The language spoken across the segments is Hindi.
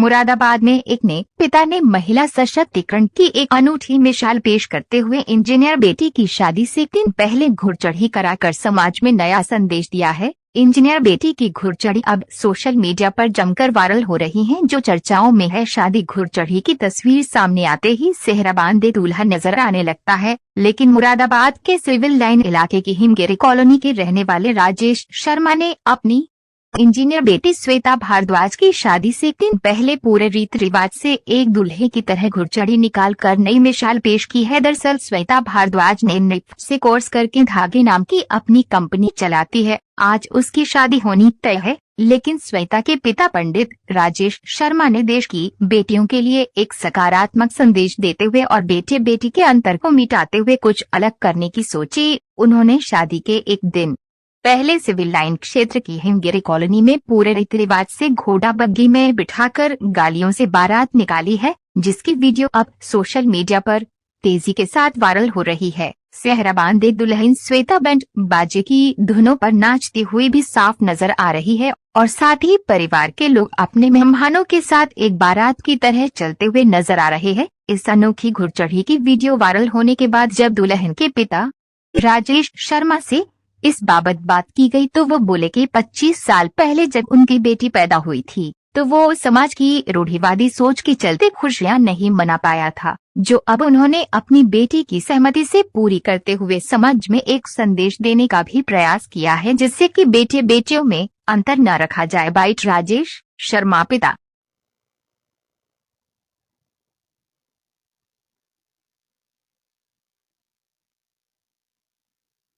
मुरादाबाद में एक नेक पिता ने महिला सशक्तिकरण की एक अनूठी मिसाल पेश करते हुए इंजीनियर बेटी की शादी से 3 दिन पहले घुड़चढ़ी कराकर समाज में नया संदेश दिया है। इंजीनियर बेटी की घुड़चढ़ी अब सोशल मीडिया पर जमकर वायरल हो रही है, जो चर्चाओं में है। शादी घुड़चढ़ी की तस्वीर सामने आते ही सेहरा बांधे दूल्हा नजर आने लगता है, लेकिन मुरादाबाद के सिविल लाइन इलाके की हिमगिरी कॉलोनी के रहने वाले राजेश शर्मा ने अपनी इंजीनियर बेटी श्वेता भारद्वाज की शादी से 3 दिन पहले पूरे रीति रिवाज से एक दूल्हे की तरह घुड़चढ़ी निकाल कर नई मिसाल पेश की है। दरअसल श्वेता भारद्वाज ने निफ्ट से कोर्स करके धागे नाम की अपनी कंपनी चलाती है। आज उसकी शादी होनी तय है, लेकिन श्वेता के पिता पंडित राजेश शर्मा ने देश की बेटियों के लिए एक सकारात्मक संदेश देते हुए और बेटे बेटी के अंतर को मिटाते हुए कुछ अलग करने की सोची। उन्होंने शादी के एक दिन पहले सिविल लाइन क्षेत्र की हिमगिरी कॉलोनी में पूरे रीति रिवाज से घोड़ा बग्गी में बिठाकर गालियों से बारात निकाली है, जिसकी वीडियो अब सोशल मीडिया पर तेजी के साथ वायरल हो रही है। सेहरा बांधे दुल्हन श्वेता बैंड बाजे की धुनों पर नाचती हुई भी साफ नजर आ रही है और साथ ही परिवार के लोग अपने मेहमानों के साथ एक बारात की तरह चलते हुए नजर आ रहे हैं। इस अनोखी घुड़चढ़ी की वीडियो वायरल होने के बाद जब दुल्हन के पिता राजेश शर्मा से इस बाबत बात की गई तो वो बोले कि 25 साल पहले जब उनकी बेटी पैदा हुई थी तो वो समाज की रूढ़िवादी सोच के चलते खुशियां नहीं मना पाया था, जो अब उन्होंने अपनी बेटी की सहमति से पूरी करते हुए समाज में एक संदेश देने का भी प्रयास किया है, जिससे कि बेटे बेटियों में अंतर न रखा जाए। बाइट राजेश शर्मा पिता।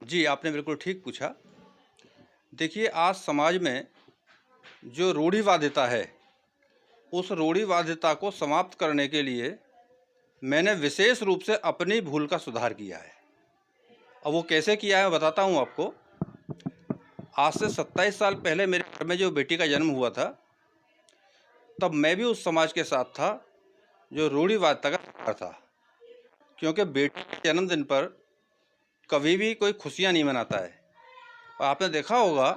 जी, आपने बिल्कुल ठीक पूछा। देखिए, आज समाज में जो रूढ़िवादिता है, उस रूढ़िवादिता को समाप्त करने के लिए मैंने विशेष रूप से अपनी भूल का सुधार किया है। अब वो कैसे किया है बताता हूँ आपको। आज से 27 साल पहले मेरे घर में जो बेटी का जन्म हुआ था, तब मैं भी उस समाज के साथ था जो रूढ़िवादिता का शिकार था, क्योंकि बेटी के जन्मदिन पर कभी भी कोई खुशियाँ नहीं मनाता है। और आपने देखा होगा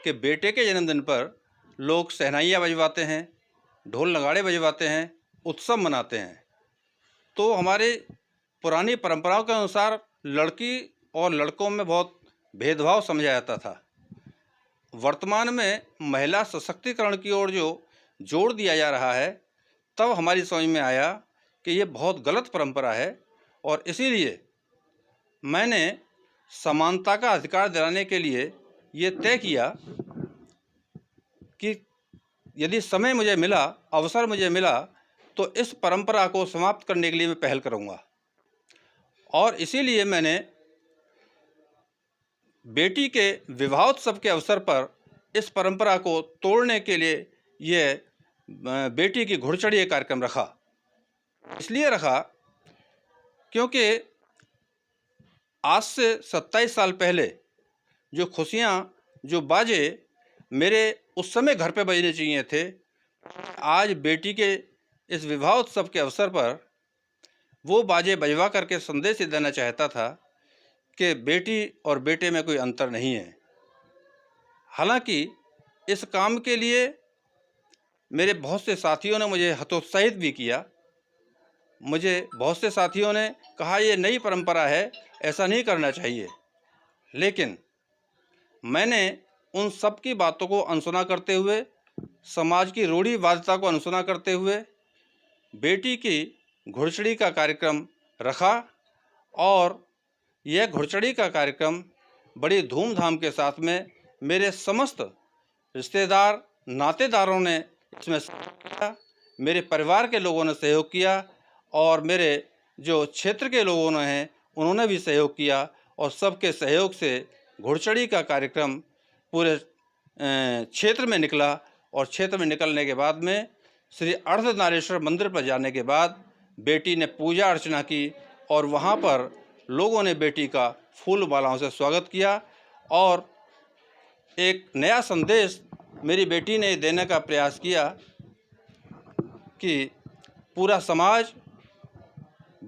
कि बेटे के जन्मदिन पर लोग शहनाइयाँ बजवाते हैं, ढोल नगाड़े बजवाते हैं, उत्सव मनाते हैं। तो हमारे पुरानी परंपराओं के अनुसार लड़की और लड़कों में बहुत भेदभाव समझा जाता था। वर्तमान में महिला सशक्तिकरण की ओर जो जोर दिया जा रहा है, तब हमारी समझ में आया कि ये बहुत गलत परंपरा है और इसीलिए मैंने समानता का अधिकार दिलाने के लिए ये तय किया कि यदि समय मुझे मिला, अवसर मुझे मिला, तो इस परंपरा को समाप्त करने के लिए मैं पहल करूँगा। और इसीलिए मैंने बेटी के विवाहोत्सव के अवसर पर इस परंपरा को तोड़ने के लिए ये बेटी की घुड़चढ़ी कार्यक्रम रखा। इसलिए रखा क्योंकि आज से 27 साल पहले जो खुशियाँ, जो बाजे मेरे उस समय घर पे बजने चाहिए थे, आज बेटी के इस विवाहोत्सव के अवसर पर वो बाजे बजवा करके संदेश देना चाहता था कि बेटी और बेटे में कोई अंतर नहीं है। हालांकि इस काम के लिए मेरे बहुत से साथियों ने मुझे हतोत्साहित भी किया। मुझे बहुत से साथियों ने कहा ये नई परंपरा है, ऐसा नहीं करना चाहिए। लेकिन मैंने उन सब की बातों को अनसुना करते हुए, समाज की रूढ़िवादिता को अनसुना करते हुए बेटी की घुड़चढ़ी का कार्यक्रम रखा और यह घुड़चढ़ी का कार्यक्रम बड़ी धूमधाम के साथ में मेरे समस्त रिश्तेदार, नातेदारों ने इसमें सहयोग किया, मेरे परिवार के लोगों ने सहयोग किया और मेरे जो क्षेत्र के लोगों ने हैं उन्होंने भी सहयोग किया और सबके सहयोग से घुड़चढ़ी का कार्यक्रम पूरे क्षेत्र में निकला। और क्षेत्र में निकलने के बाद में श्री अर्धनारीश्वर मंदिर पर जाने के बाद बेटी ने पूजा अर्चना की और वहाँ पर लोगों ने बेटी का फूल मालाओं से स्वागत किया और एक नया संदेश मेरी बेटी ने देने का प्रयास किया कि पूरा समाज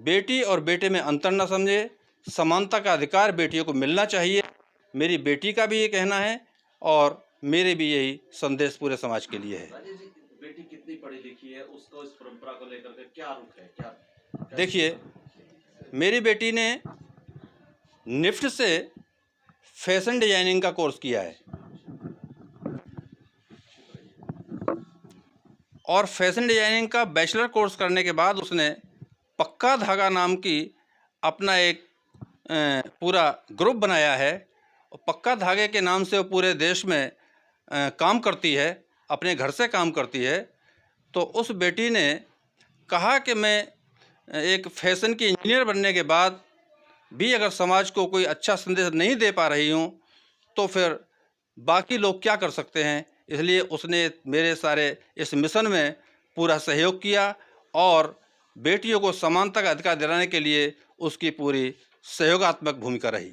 बेटी और बेटे में अंतर न समझे, समानता का अधिकार बेटियों को मिलना चाहिए। मेरी बेटी का भी ये कहना है और मेरे भी यही संदेश पूरे समाज के लिए है। बेटी कितनी पढ़ी दिखी है, उसको इस परंपरा को लेकर के क्या रुख है, क्या देखिए, मेरी बेटी ने निफ्ट से फैशन डिजाइनिंग का कोर्स किया है और फैशन डिजाइनिंग का बैचलर कोर्स करने के बाद उसने पक्का धागा नाम की अपना एक पूरा ग्रुप बनाया है और पक्का धागे के नाम से वो पूरे देश में काम करती है, अपने घर से काम करती है। तो उस बेटी ने कहा कि मैं एक फैशन की इंजीनियर बनने के बाद भी अगर समाज को कोई अच्छा संदेश नहीं दे पा रही हूँ तो फिर बाकी लोग क्या कर सकते हैं। इसलिए उसने मेरे सारे इस मिशन में पूरा सहयोग किया और बेटियों को समानता का अधिकार दिलाने के लिए उसकी पूरी सहयोगात्मक भूमिका रही।